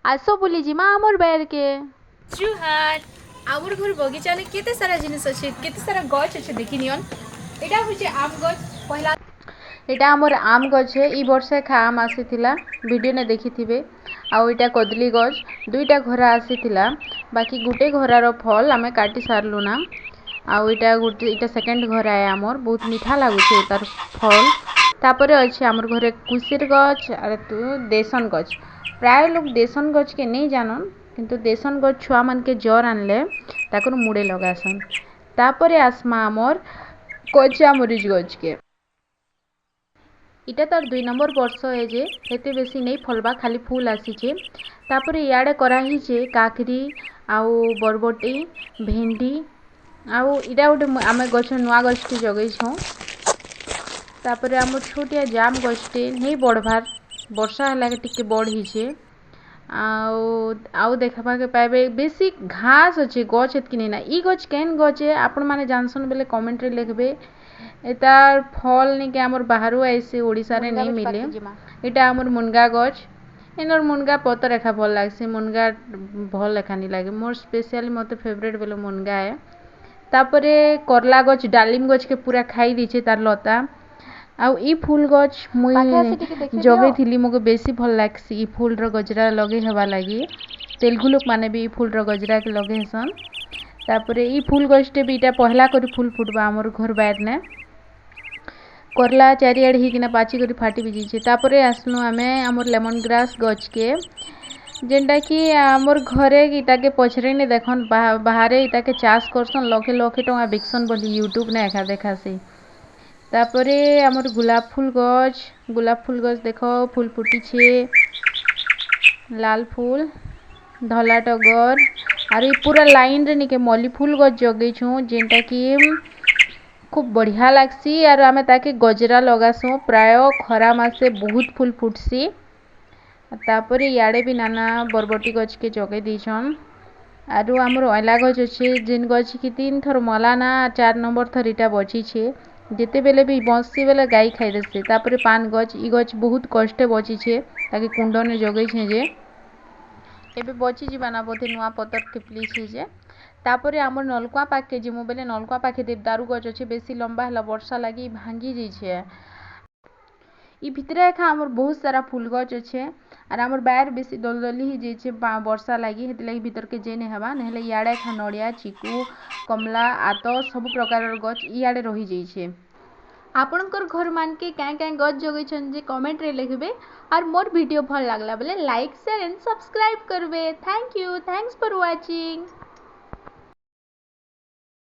आसो बुली जिमा आमर बैर के जुहार आमर घर बगीचा ने केते सारा जिनिस अछि केते सारा गछ अछि देखि नियन एटा होचे आम गछ पहला एटा आमर आम गछ है ई वर्षे खा आम आसीथिला वीडियो ने देखिथिबे आउ एटा कदली गछ दुईटा घर आसीथिला बाकी गुटे घरार फल आमे काटी सारलु ना आउ एटा सेकंड घर आए आमर बहुत मीठा लागुचे तार फल तापरे अछि आमर घरे कुसिर गछ आर देसन गछ प्राय लोग देसन गछ के नहीं जानन किंतु देसन गछ छुआ मन के जर आनले ताकर मुड़े लगासन तापरे आसमा आमर कच्चा मरीच गछ के इटा तार 2 नंबर वर्ष है जे हेते बेसी नहीं फलबा खाली फूल आसीचे तापरे याडे कराही जे काकरी आउ बरबटी भेंडी आउ इटा गोटे आमे गछ नुआ गछ के जगै छौ तापरे आमर छोटिया जाम गछटे नहीं बढ़वार वर्षा हला के टिके बढ़ हिचे आउ देखबा के पाइबे बेसी घास अच्छे गछ एतकी नहीं ना ई गछ केन गछ है आपण माने जानसन बेले कमेंट रे लिखबे एतार फल नहीं के आमर बाहरु आइसे ओडिसा रे नहीं मिले एटा आमर मुनगा गछ एनर मुनगा पतर रेखा भल लागसे मुनगा भल लेखा नहीं लागे मोर स्पेशली मते फेवरेट बेले मुनगा है तापरे करला गछ डालिम गछ के पूरा खाई दीचे तार लता आउ ई फूल गछ मुई जगे थिली मोके बेसी भल लागसी ई फूल रो गजरा लगे हवा लागी तेलुगु लोक माने भी ई फूल रो गजरा के लगे हसन तापरे ई फूल गछटे भी इटा पहला करी फूल फुटबा हमर घर बाहर ने करला चारियाड ही किना पाची करी फाटी भी जीचे तापरे आसनु आमे हमर लेमन ग्रास गछ के जेंटा कि हमर घरे इटा के पछरे ने देखन बाहरे इटा के चाष करसन लखे लखे टका बिकसन बोली यूट्यूब ने एका देखासी तापरे हमर गुलाब फूल गछ देखो फूल फुटी छे लाल फूल धला टगर और ये पूरा लाइन रे निके मल्ली फूल गछ जगे छु जेंटा कि खूब बढ़िया लागसी और आमे ताके गजरा लगासो प्राय खरा मासे बहुत फूल फुटसी तापरे याडे भी नाना बरबटी गछ के जगे दीछन आरु हमर अला गछ अछि जिन गछ की 3 थर मला ना 4 नंबर थर इटा बची छे जेते बेले भी बंसी बेले गाई खाई देसे तापरे पान गछ ई गछ बहुत कष्टे बची छे ताकि कुंडने जगै छे जे एबे बची जीवा ना बोथे नुआ पतर थिपली छे जे तापरे हमर नलकुआ पाके जे मोबाइल नलकुआ पाके देवदारू गछ अछि बेसी लंबा हला वर्षा लागी भांगी जी छे ई भितरे एखा हमर बहुत सारा फूल गछ अछि और हमर बाहर बेसी दलदली ही जे छे वर्षा लागी हेते लागी भीतर के जेने हवा नहले याडे एखा नड़िया चिकू कमला आतो सब प्रकार गछ इयाडे रही जाई छे आपनकर घर मान के क्या क्या गछ जगै छन जे कमेंट रे लिखबे और मोर वीडियो भल लागला बेले लाइक शेयर एंड सब्सक्राइब करबे thank you thanks for watching.